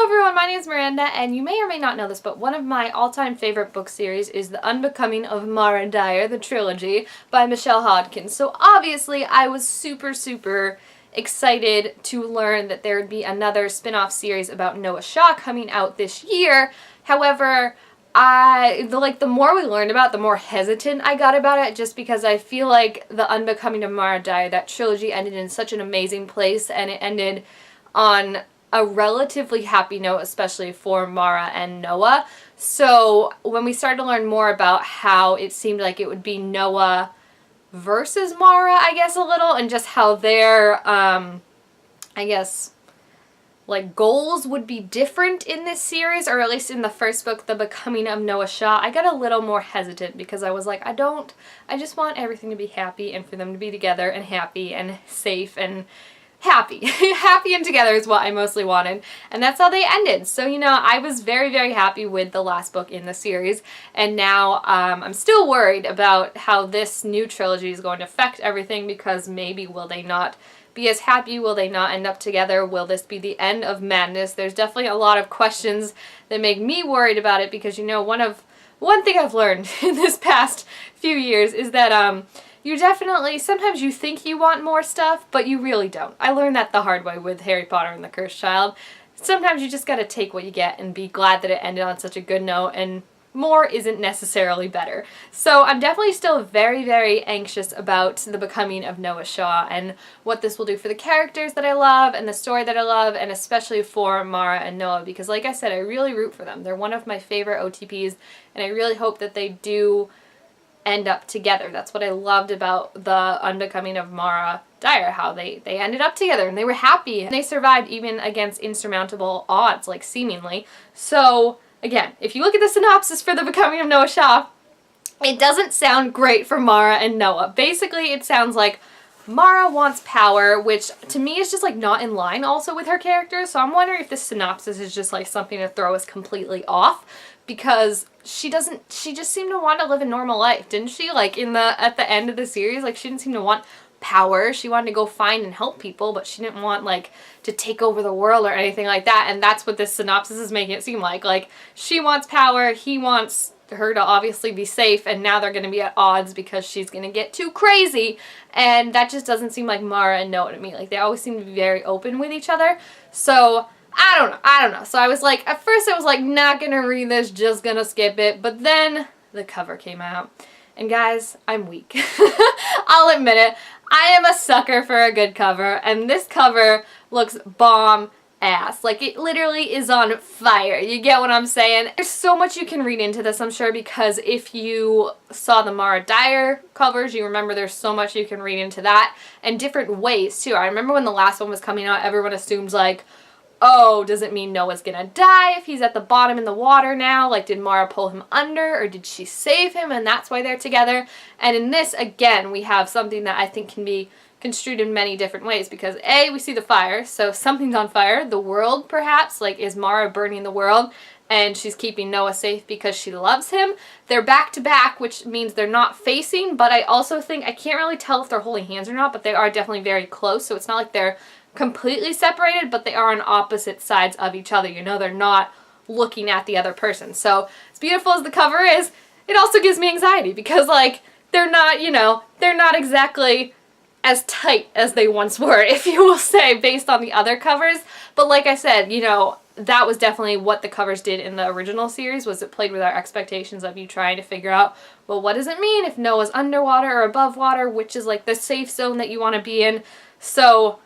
Hello everyone, my name is Miranda, and you may or may not know this, but one of my all-time favorite book series is The Unbecoming of Mara Dyer, the trilogy, by Michelle Hodgkins. So obviously I was super excited to learn that there would be another spin-off series about Noah Shaw coming out this year. However, the more we learned about it, the more hesitant I got about it, just because I feel like The Unbecoming of Mara Dyer, that trilogy, ended in such an amazing place, and it ended on a relatively happy note, especially for Mara and Noah. So when we started to learn more about how it seemed like it would be Noah versus Mara, I guess, a little, and just how their, I guess, like, goals would be different in this series, or at least in the first book, The Becoming of Noah Shaw, I got a little more hesitant because I was like, I just want everything to be happy and for them to be together and happy and safe and happy. Happy and together is what I mostly wanted, and that's how they ended. So, you know, I was very happy with the last book in the series, and now I'm still worried about how this new trilogy is going to affect everything, because maybe will they not be as happy? Will they not end up together? Will this be the end of madness? There's definitely a lot of questions that make me worried about it, because, you know, one thing I've learned in this past few years is that you definitely, sometimes you think you want more stuff, but you really don't. I learned that the hard way with Harry Potter and the Cursed Child. Sometimes you just gotta take what you get and be glad that it ended on such a good note, and more isn't necessarily better. So I'm definitely still very anxious about The Becoming of Noah Shaw and what this will do for the characters that I love and the story that I love, and especially for Mara and Noah, because like I said, I really root for them. They're one of my favorite OTPs, and I really hope that they do end up together. That's what I loved about The Unbecoming of Mara Dyer, how they ended up together and they were happy and they survived even against insurmountable odds, like, seemingly. So again, if you look at the synopsis for The Becoming of Noah Shaw, it doesn't sound great for Mara and Noah. Basically, it sounds like Mara wants power, which to me is just like not in line also with her character. So I'm wondering if this synopsis is just like something to throw us completely off, because she just seemed to want to live a normal life, didn't she? Like at the end of the series, like, she didn't seem to want power. She wanted to go find and help people, but she didn't want, like, to take over the world or anything like that. And that's what this synopsis is making it seem like. Like, she wants power, he wants her to obviously be safe, and now they're going to be at odds because she's going to get too crazy. And that just doesn't seem like Mara and Noah to me. Like, they always seem to be very open with each other. So I don't know. So I was like, at first I was like, not gonna read this, just gonna skip it. But then the cover came out. And guys, I'm weak. I'll admit it. I am a sucker for a good cover. And this cover looks bomb ass. Like, it literally is on fire. You get what I'm saying? There's so much you can read into this, I'm sure, because if you saw the Mara Dyer covers, you remember there's so much you can read into that. And different ways, too. I remember when the last one was coming out, everyone assumes, like, oh, does it mean Noah's gonna die if he's at the bottom in the water now? Like, did Mara pull him under, or did she save him and that's why they're together? And in this, again, we have something that I think can be construed in many different ways, because A, we see the fire, so something's on fire. The world, perhaps, like, is Mara burning the world and she's keeping Noah safe because she loves him? They're back to back, which means they're not facing, but I also think, I can't really tell if they're holding hands or not, but they are definitely very close, so it's not like they're completely separated, but they are on opposite sides of each other. You know, they're not looking at the other person. So as beautiful as the cover is, it also gives me anxiety, because, like, they're not, you know, they're not exactly as tight as they once were, if you will say, based on the other covers. But like I said, you know, that was definitely what the covers did in the original series, was it played with our expectations of you trying to figure out, well, what does it mean if Noah's underwater or above water, which is like the safe zone that you want to be in. So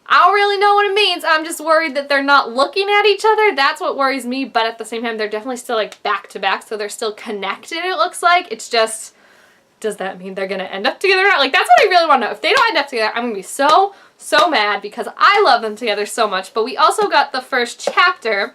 I don't really know what it means. I'm just worried that they're not looking at each other. That's what worries me, but at the same time, they're definitely still, like, back to back, so they're still connected, it looks like. It's just, does that mean they're gonna end up together or not? Like, that's what I really want to know. If they don't end up together, I'm gonna be so mad, because I love them together so much. But we also got the first chapter,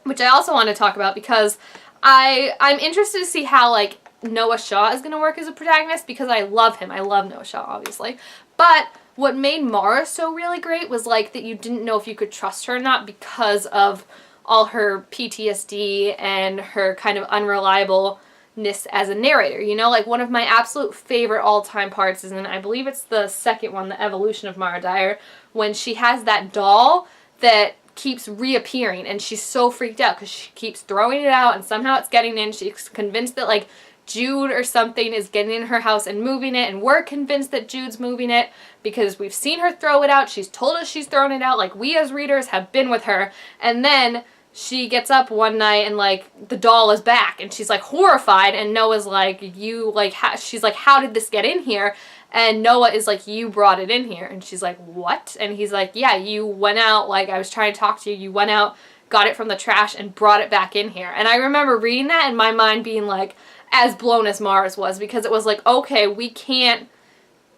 which I also want to talk about, because I'm interested to see how, like, Noah Shaw is gonna work as a protagonist, because I love him. I love Noah Shaw, obviously. But what made Mara so really great was, like, that you didn't know if you could trust her or not, because of all her PTSD and her kind of unreliableness as a narrator. You know, like, one of my absolute favorite all-time parts is, and I believe it's the second one, the evolution of Mara Dyer, when she has that doll that keeps reappearing, and she's so freaked out because she keeps throwing it out and somehow it's getting in. She's convinced that like Jude or something is getting in her house and moving it, and we're convinced that Jude's moving it because we've seen her throw it out. She's told us she's thrown it out. Like, we as readers have been with her. And then she gets up one night and like the doll is back and she's like horrified, and Noah's like, you like, she's like, how did this get in here? And Noah is like, you brought it in here. And she's like, what? And he's like, yeah, you went out, like I was trying to talk to you, you went out, got it from the trash and brought it back in here. And I remember reading that and my mind being like as blown as Mara's was, because it was like, okay, we can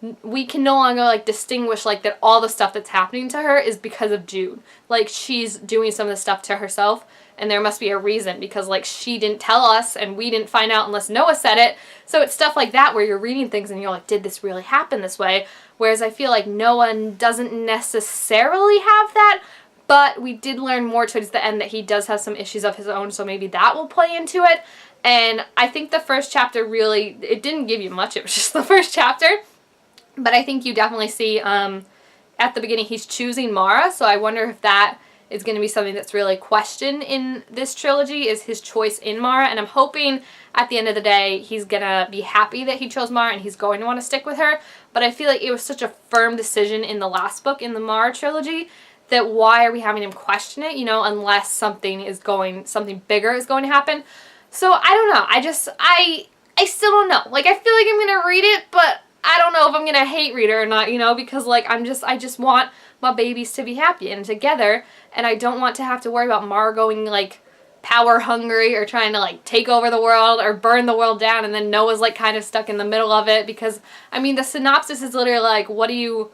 no longer like distinguish like that all the stuff that's happening to her is because of Jude. Like, she's doing some of the stuff to herself, and there must be a reason, because like she didn't tell us and we didn't find out unless Noah said it. So it's stuff like that where you're reading things and you're like, did this really happen this way? Whereas I feel like Noah doesn't necessarily have that, but we did learn more towards the end that he does have some issues of his own, so maybe that will play into it. And I think the first chapter really, it didn't give you much, it was just the first chapter. But I think you definitely see at the beginning he's choosing Mara, so I wonder if that is going to be something that's really questioned in this trilogy, is his choice in Mara. And I'm hoping at the end of the day he's going to be happy that he chose Mara and he's going to want to stick with her. But I feel like it was such a firm decision in the last book in the Mara trilogy that why are we having him question it, you know, unless something bigger is going to happen. So I don't know. I still don't know. Like, I feel like I'm going to read it, but I don't know if I'm going to hate read it or not, you know, because like I just want my babies to be happy and together, and I don't want to have to worry about Mara going like power hungry or trying to like take over the world or burn the world down, and then Noah's like kind of stuck in the middle of it. Because I mean, the synopsis is literally like, what do you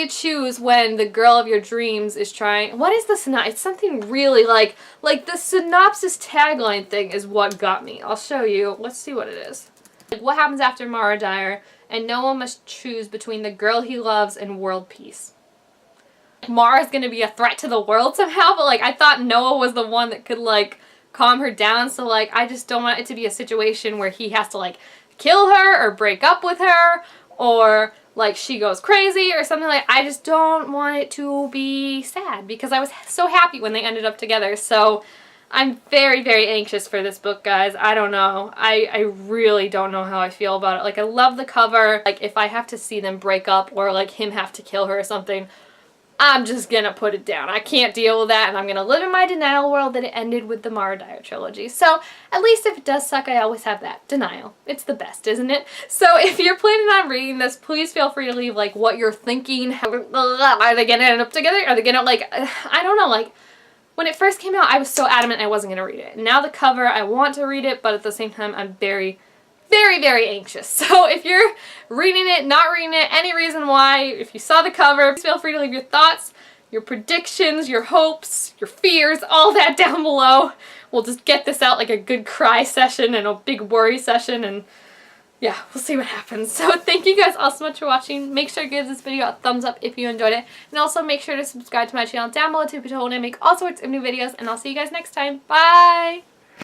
choose when the girl of your dreams is trying... What is the synopsis? It's something really like the synopsis tagline thing is what got me. I'll show you. Let's see what it is. Like, what happens after Mara Dyer, and Noah must choose between the girl he loves and world peace. Mara's gonna be a threat to the world somehow, but like I thought Noah was the one that could like calm her down, so like I just don't want it to be a situation where he has to like kill her or break up with her, or like she goes crazy or something. Like, I just don't want it to be sad, because I was so happy when they ended up together. So I'm very, very anxious for this book, guys. I don't know. I really don't know how I feel about it. Like, I love the cover. Like, if I have to see them break up or like him have to kill her or something, I'm just gonna put it down. I can't deal with that, and I'm gonna live in my denial world that it ended with the Mara Dyer trilogy. So at least if it does suck, I always have that denial. It's the best, isn't it? So if you're planning on reading this, please feel free to leave like what you're thinking. Are they gonna end up together? Are they gonna like, I don't know, like when it first came out I was so adamant I wasn't gonna read it. Now the cover, I want to read it, but at the same time I'm very, very, very anxious. So if you're reading it, not reading it, any reason why, if you saw the cover, feel free to leave your thoughts, your predictions, your hopes, your fears, all that down below. We'll just get this out like a good cry session and a big worry session, and yeah, we'll see what happens. So thank you guys all so much for watching. Make sure to give this video a thumbs up if you enjoyed it, and also make sure to subscribe to my channel down below to be told when I make all sorts of new videos, and I'll see you guys next time. Bye!